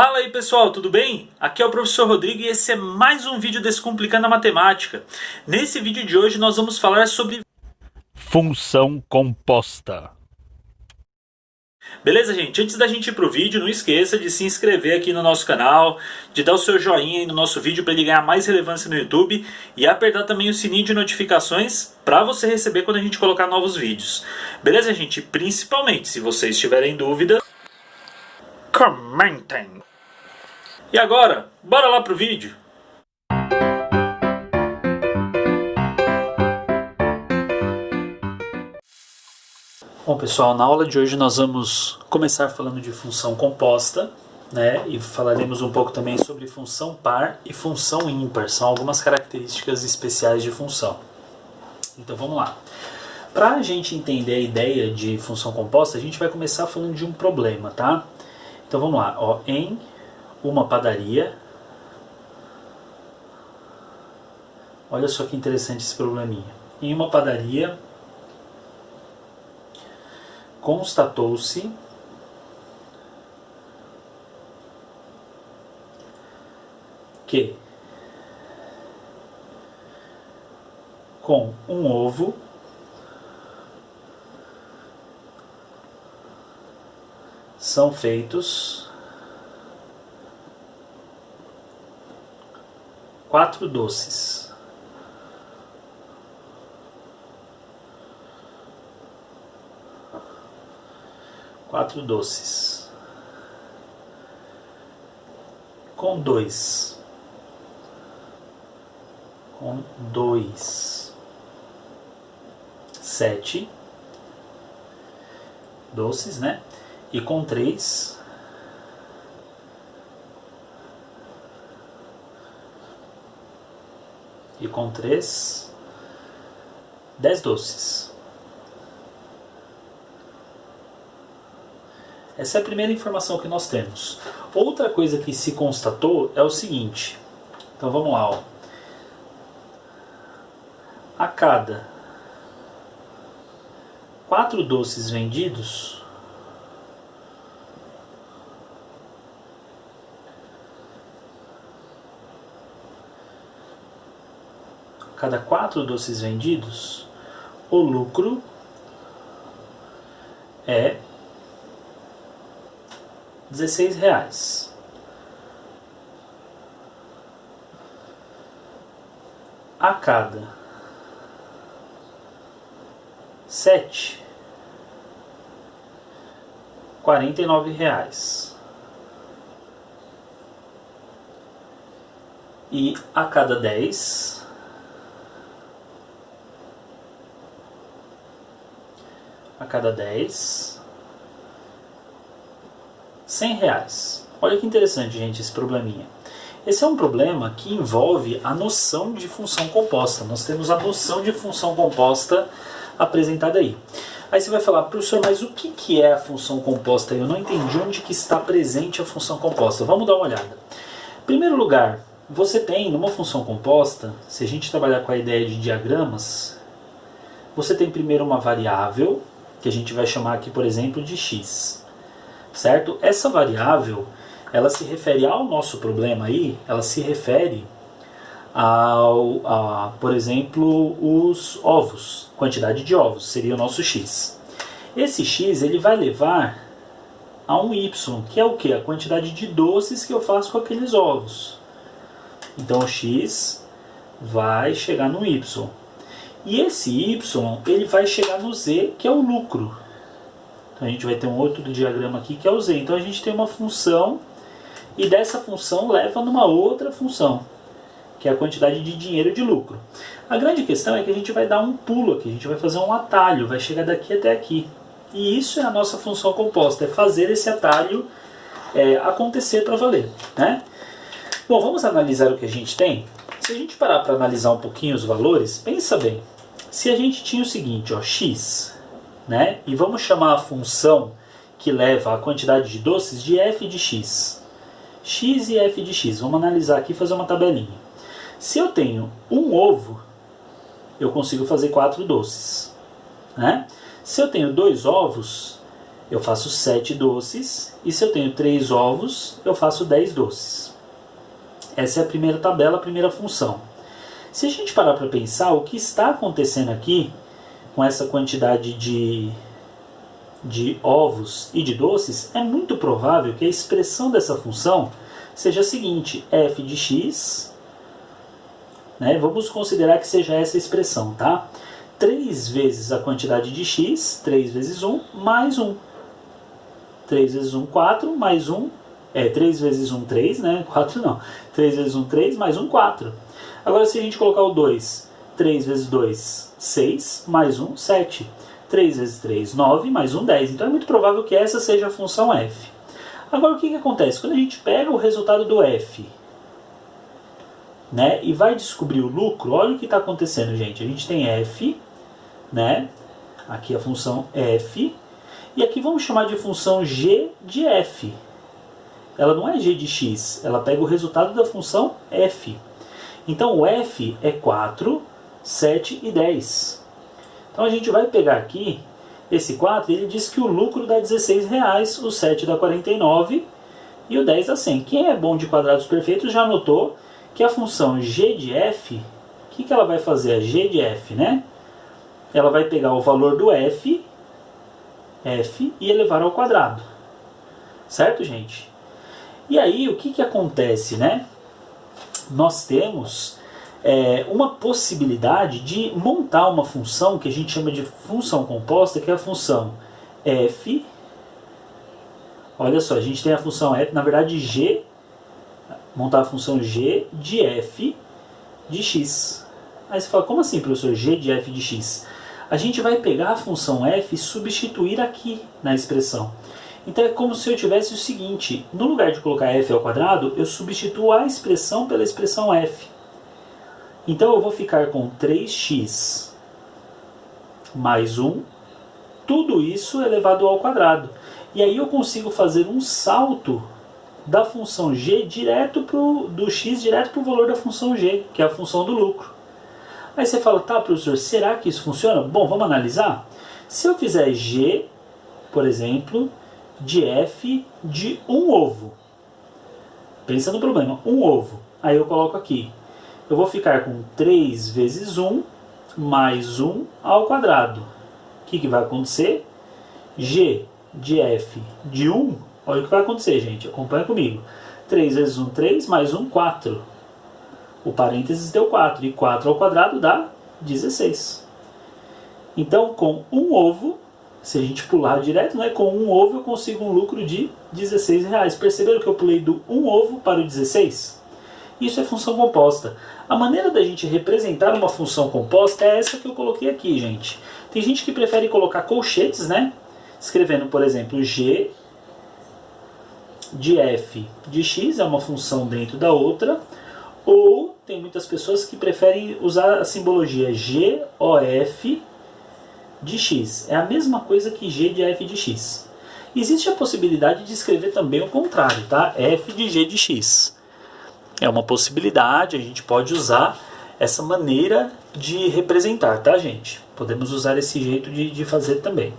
Fala aí pessoal, tudo bem? Aqui é o professor Rodrigo e esse é mais um vídeo Descomplicando a Matemática. Nesse vídeo de hoje nós vamos falar sobre função composta. Beleza, gente? Antes da gente ir pro vídeo, não esqueça de se inscrever aqui no nosso canal, de dar o seu joinha aí no nosso vídeo para ele ganhar mais relevância no YouTube e apertar também o sininho de notificações para você receber quando a gente colocar novos vídeos. Beleza, gente? Principalmente, se vocês tiverem dúvida, comentem! E agora, bora lá pro vídeo! Bom pessoal, na aula de hoje nós vamos começar falando de função composta, né? E falaremos um pouco também sobre função par e função ímpar. São algumas características especiais de função. Então vamos lá. Para a gente entender a ideia de função composta, a gente vai começar falando de um problema, tá? Então vamos lá. Ó, em uma padaria, olha só que interessante esse probleminha. Em uma padaria, constatou-se que com um ovo são feitos 4 doces. Quatro doces. Com dois. 7 doces, né? E com 3 10 doces. Essa é a primeira informação que nós temos. Outra coisa que se constatou é o seguinte. Então vamos lá. Ó. A cada 4 doces vendidos, o lucro é R$16. A cada 7, R$49. E a cada 10, R$100. Olha que interessante, gente, esse probleminha. Esse é um problema que envolve a noção de função composta. Nós temos a noção de função composta apresentada aí. Aí você vai falar, professor, mas o que é a função composta? Eu não entendi onde que está presente a função composta. Vamos dar uma olhada. Em primeiro lugar, você tem numa função composta, se a gente trabalhar com a ideia de diagramas, você tem primeiro uma variável, que a gente vai chamar aqui, por exemplo, de x. Certo? Essa variável, ela se refere ao nosso problema aí, ela se refere por exemplo, os ovos, quantidade de ovos, seria o nosso x. Esse x ele vai levar a um y, que é o que? A quantidade de doces que eu faço com aqueles ovos. Então o x vai chegar no y. E esse y ele vai chegar no z, que é o lucro. Então a gente vai ter um outro diagrama aqui que é o z. Então a gente tem uma função e dessa função leva numa outra função, que é a quantidade de dinheiro de lucro. A grande questão é que a gente vai dar um pulo aqui, a gente vai fazer um atalho, vai chegar daqui até aqui. E isso é a nossa função composta, é fazer esse atalho acontecer para valer, né? Bom, vamos analisar o que a gente tem? Se a gente parar para analisar um pouquinho os valores, pensa bem. Se a gente tinha o seguinte, ó, x, né? E vamos chamar a função que leva a quantidade de doces de f de x. X e f de x. Vamos analisar aqui e fazer uma tabelinha. Se eu tenho um ovo, eu consigo fazer 4 doces. Né? Se eu tenho 2 ovos, eu faço 7 doces, e se eu tenho 3 ovos, eu faço 10 doces. Essa é a primeira tabela, a primeira função. Se a gente parar para pensar, o que está acontecendo aqui com essa quantidade de ovos e de doces, é muito provável que a expressão dessa função seja a seguinte: f de x, né? Vamos considerar que seja essa expressão, tá? 3 vezes a quantidade de x, 3 vezes 1, mais 1. 3 vezes 1, 4, mais 1, 3 vezes 1, 3, né? 4 não. 3 vezes 1, 3, mais 1, 4. Agora, se a gente colocar o 2, 3 vezes 2, 6, mais 1, 7. 3 vezes 3, 9, mais 1, 10. Então é muito provável que essa seja a função f. Agora, o que acontece? Quando a gente pega o resultado do f, né, e vai descobrir o lucro, olha o que está acontecendo, gente. A gente tem f, né? Aqui a função f. E aqui vamos chamar de função g de f. Ela não é g de x, ela pega o resultado da função f. Então o f é 4, 7 e 10. Então a gente vai pegar aqui esse 4 e ele diz que o lucro dá R$16, o 7 dá 49 e o 10 dá 100. Quem é bom de quadrados perfeitos já notou que a função g de f, o que ela vai fazer? A g de f, né? Ela vai pegar o valor do f e elevar ao quadrado. Certo, gente? E aí, o que acontece, né? Nós temos uma possibilidade de montar uma função que a gente chama de função composta, que é a função f. Olha só, a gente tem a função f, na verdade, g, montar a função g de f de x. Aí você fala, como assim, professor, g de f de x? A gente vai pegar a função f e substituir aqui na expressão. Então é como se eu tivesse o seguinte: no lugar de colocar f ao quadrado, eu substituo a expressão pela expressão f. Então eu vou ficar com 3x mais 1, tudo isso elevado ao quadrado. E aí eu consigo fazer um salto da função g do x direto para o valor da função g, que é a função do lucro. Aí você fala, tá, professor, será que isso funciona? Bom, vamos analisar. Se eu fizer g, por exemplo, de f de um ovo. Pensa no problema, um ovo. Aí eu coloco aqui. Eu vou ficar com 3 vezes 1 mais 1 ao quadrado. O que vai acontecer? G de f de 1, olha o que vai acontecer, gente. Acompanha comigo. 3 vezes 1, 3, mais 1, 4. O parênteses deu 4. E 4 ao quadrado dá 16. Então, com um ovo, se a gente pular direto, né, com um ovo eu consigo um lucro de R$16. Perceberam que eu pulei do um ovo para o 16? Isso é função composta. A maneira da gente representar uma função composta é essa que eu coloquei aqui, gente. Tem gente que prefere colocar colchetes, né? Escrevendo, por exemplo, g de f de x é uma função dentro da outra. Ou tem muitas pessoas que preferem usar a simbologia GOF de x. É a mesma coisa que g de f de x. Existe a possibilidade de escrever também o contrário, tá? f de g de x. É uma possibilidade, a gente pode usar essa maneira de representar, tá, gente? Podemos usar esse jeito de fazer também.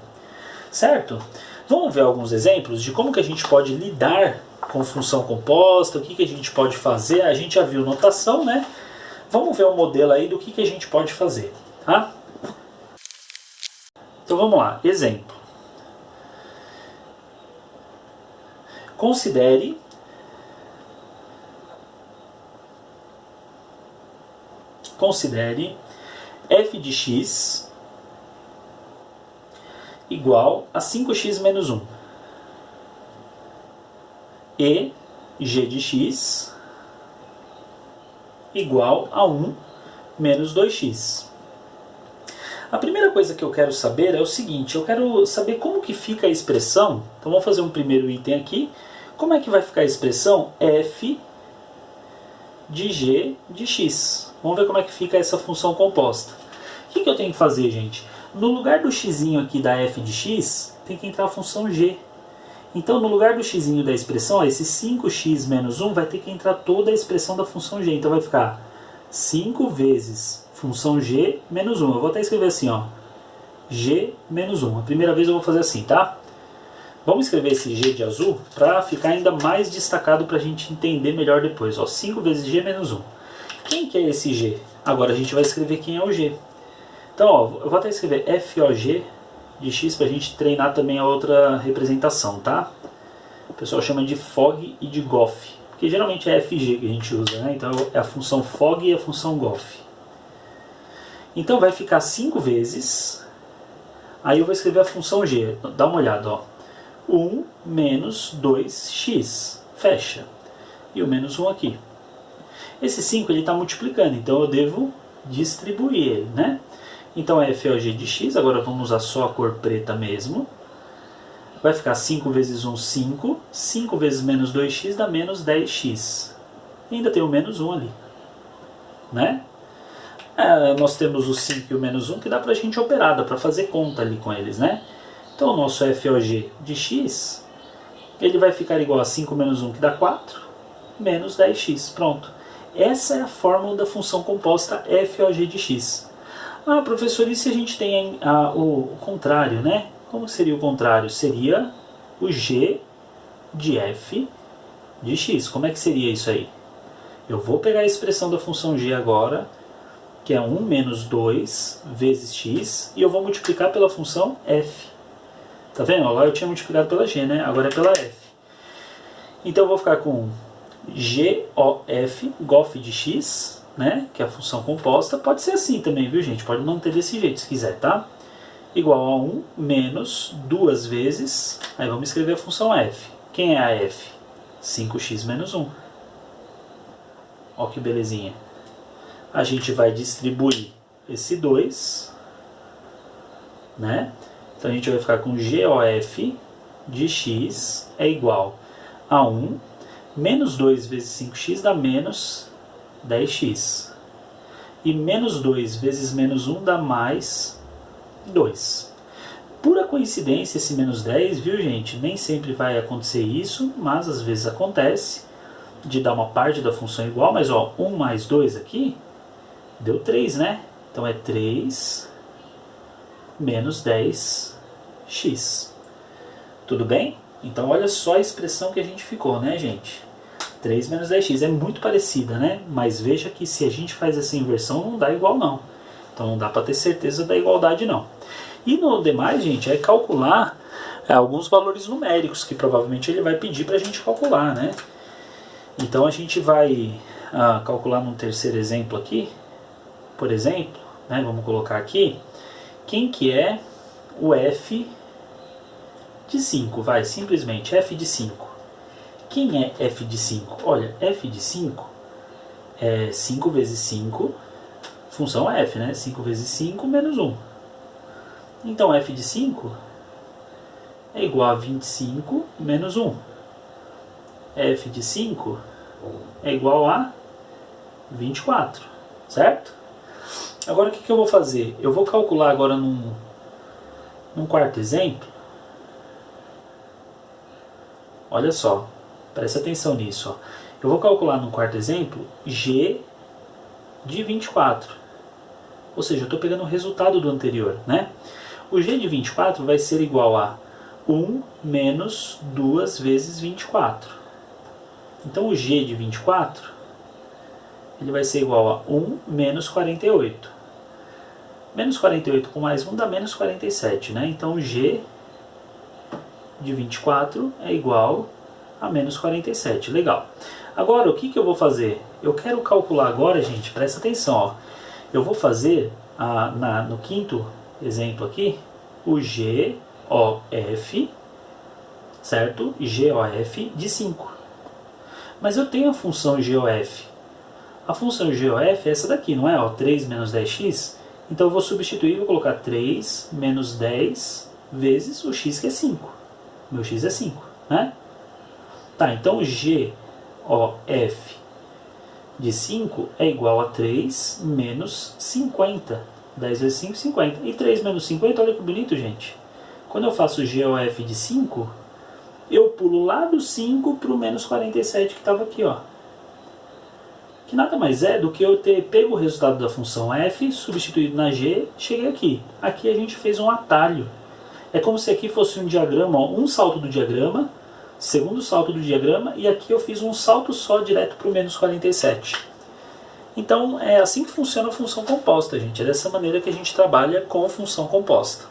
Certo? Vamos ver alguns exemplos de como que a gente pode lidar com função composta, o que a gente pode fazer. A gente já viu notação, né? Vamos ver um modelo aí do que a gente pode fazer, tá? Então vamos lá, exemplo. Considere f de x igual a 5x menos 1 e g de x igual a 1 menos 2x. A primeira coisa que eu quero saber é o seguinte: eu quero saber como que fica a expressão. Então vamos fazer um primeiro item aqui. Como é que vai ficar a expressão f de g de x? Vamos ver como é que fica essa função composta. O que eu tenho que fazer, gente? No lugar do x aqui da f de x, tem que entrar a função g. Então, no lugar do x da expressão, ó, esse 5x menos 1 vai ter que entrar toda a expressão da função g. Então vai ficar 5 vezes função g menos 1. Eu vou até escrever assim, ó, g menos 1. A primeira vez eu vou fazer assim, tá? Vamos escrever esse g de azul para ficar ainda mais destacado para a gente entender melhor depois. Ó, 5 vezes g menos 1. Quem que é esse g? Agora a gente vai escrever quem é o g. Então, ó, eu vou até escrever FOG de x para a gente treinar também a outra representação, tá? O pessoal chama de FOG e de GOF, porque geralmente é FG que a gente usa, né? Então é a função FOG e a função GOF. Então vai ficar 5 vezes, aí eu vou escrever a função g, dá uma olhada, ó. 1 menos 2x, fecha. E o menos 1 aqui. Esse 5 está multiplicando, então eu devo distribuir ele, né? Então é FOG de x, agora vamos usar só a cor preta mesmo. Vai ficar 5 vezes 1, 5. 5 vezes menos 2x dá menos 10x. E ainda tem o menos 1 ali, né? Nós temos o 5 e o menos 1 que dá pra gente operar, dá pra fazer conta ali com eles, né? Então o nosso FOG de x, ele vai ficar igual a 5 menos 1 que dá 4, menos 10x, pronto. Essa é a fórmula da função composta FOG de x. Ah, professor, e se a gente tem o contrário, né? Como seria o contrário? Seria o g de f de x. Como é que seria isso aí? Eu vou pegar a expressão da função g agora, que é 1 menos 2 vezes x, e eu vou multiplicar pela função f. Tá vendo? Lá eu tinha multiplicado pela g, né? Agora é pela f. Então eu vou ficar com GOF, GOF de x, né? Que é a função composta. Pode ser assim também, viu, gente? Pode manter desse jeito se quiser, tá? Igual a 1 menos 2 vezes, aí vamos escrever a função f. Quem é a f? 5x menos 1. Ó que belezinha. A gente vai distribuir esse 2, né? Então a gente vai ficar com GOF de x é igual a 1, menos 2 vezes 5x dá menos 10x. E menos 2 vezes menos 1 dá mais 2. Pura coincidência esse menos 10, viu, gente? Nem sempre vai acontecer isso, mas às vezes acontece de dar uma parte da função igual. Mas ó, 1 mais 2 aqui deu 3, né? Então é 3 menos 10x. Tudo bem? Então olha só a expressão que a gente ficou, né, gente? 3 menos 10x é muito parecida, né? Mas veja que se a gente faz essa inversão não dá igual não. Então não dá para ter certeza da igualdade não. E no demais, gente, é calcular alguns valores numéricos que provavelmente ele vai pedir para a gente calcular, né? Então a gente vai calcular num terceiro exemplo aqui, por exemplo, né? Vamos colocar aqui, quem que é o f de 5, vai, simplesmente f de 5. Quem é f de 5? Olha, f de 5 é 5 vezes 5, função f, né? 5 vezes 5 menos 1. Então f de 5 é igual a 25 menos 1. F de 5 é igual a 24, certo? Agora o que eu vou fazer? Eu vou calcular agora num quarto exemplo. Olha só, presta atenção nisso. Ó. Eu vou calcular num quarto exemplo g de 24. Ou seja, eu estou pegando o resultado do anterior, né? O g de 24 vai ser igual a 1 menos 2 vezes 24. Então o g de 24 ele vai ser igual a 1 menos 48. Menos 48 com mais 1 dá menos 47, né? Então o g de 24 é igual a menos 47. Legal. Agora, o que eu vou fazer? Eu quero calcular agora, gente, presta atenção, ó. Eu vou fazer, no quinto exemplo aqui, o GOF, certo? GOF de 5. Mas eu tenho a função GOF. A função GOF é essa daqui, não é? Ó, 3 menos 10x. Então eu vou substituir, vou colocar 3 menos 10 vezes o x, que é 5. Meu x é 5, né? Tá, então o GOF de 5 é igual a 3 menos 50. 10 vezes 5, 50. E 3 menos 50, olha que bonito, gente. Quando eu faço o GOF de 5, eu pulo lá do 5 para o menos 47 que estava aqui, ó. Que nada mais é do que eu ter pego o resultado da função f, substituído na g, cheguei aqui. Aqui a gente fez um atalho. É como se aqui fosse um diagrama, ó, um salto do diagrama, segundo salto do diagrama, e aqui eu fiz um salto só direto para o menos 47. Então é assim que funciona a função composta, gente. É dessa maneira que a gente trabalha com função composta.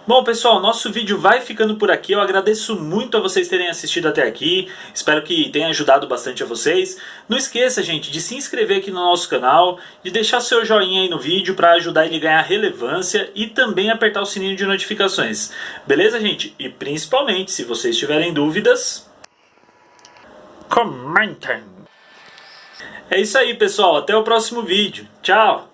Bom, pessoal, nosso vídeo vai ficando por aqui. Eu agradeço muito a vocês terem assistido até aqui. Espero que tenha ajudado bastante a vocês. Não esqueça, gente, de se inscrever aqui no nosso canal, de deixar seu joinha aí no vídeo para ajudar ele a ganhar relevância e também apertar o sininho de notificações. Beleza, gente? E principalmente, se vocês tiverem dúvidas, comentem. É isso aí, pessoal. Até o próximo vídeo. Tchau!